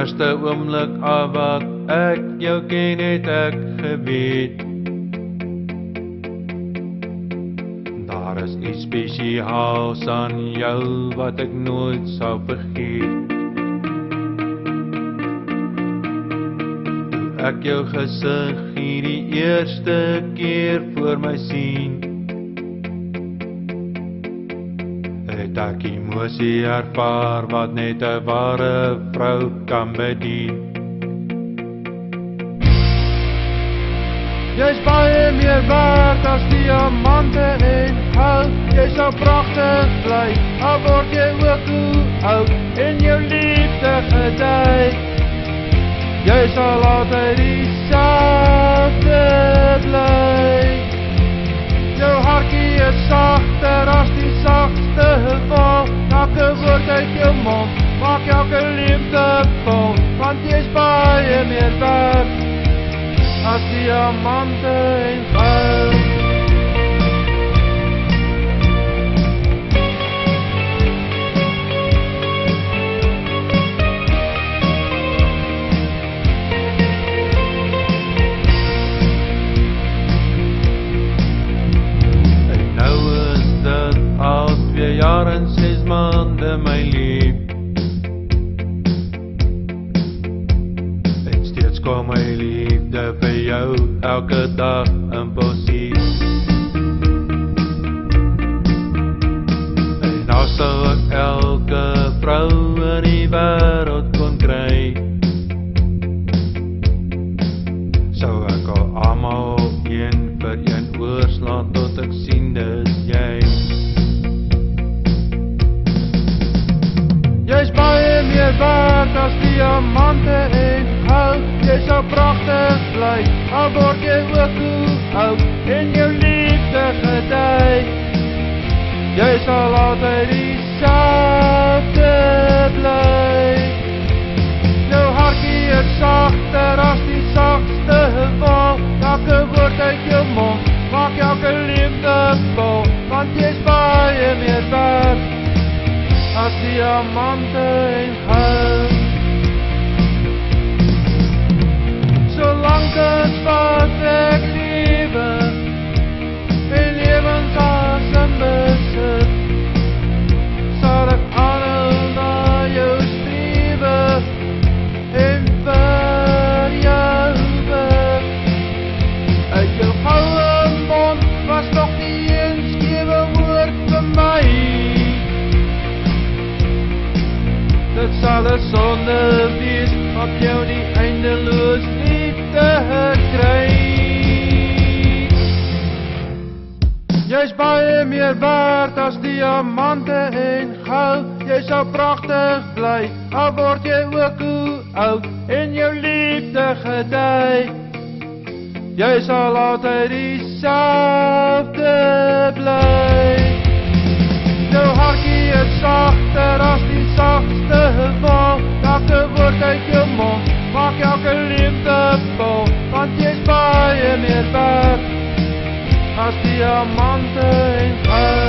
eerste oomblik af wat ek jou ken het ek geweet. Daar is iets spesiaals aan jou wat ek nooit sal vergeet. Toe ek jou gesig hier die eerste keer voor my sien, het ek emosie ervaar wat net 'n ware vrou kan bedien. Jy is baie meer waard as diamante en goud. Jy sal pragtig bly, al word jy ook hoe oud, en jou liefde gedei. Jy sal altyd dieselfde bly. Jou hartjie is sagter as die sagste wal. Elke woord uit jou mond maak elke liefde vol, want jy is baie meer waard as diamante en goud. En nou is dit al 2 jaar en 6 maande my lief, en steeds kom my liefde vir jou elke dag impulsief. En nou sou ek elke vrou in die wêreld kon kry, sou ek al almal een vir een oorslaan tot ek sien dis jy. Jy is baie meer waard as diamante en goud. Jy sal pragtig bly, al word jy ook hoe oud, en jou liefde gedei. Jy sal altyd dieselfde bly. Jou hartjie is sagter as die sagste wal. Elke woord uit jou mond maak elke liefde vol, want jy is baie meer waard as diamante en goud. Solank as wat ek lewe, my lewensasem besit, sal ek aanhou na jou strewe en vir jou bid. Uit jou goue mond was nog nie een skewe woord vir my. Dit sal 'n sonde wees op jou die eindeloos liefde kry. Jy is baie meer waard as diamante en goud. Jy sal pragtig bly, al word jy ook hoe oud, en jou liefde gedei. Jy sal altyd dieselfde bly. Jou hartjie is sagter as die sagste wal. Elke woord uit jou mond maak elke liefde vol, want jy is baie meer waard as diamante en goud.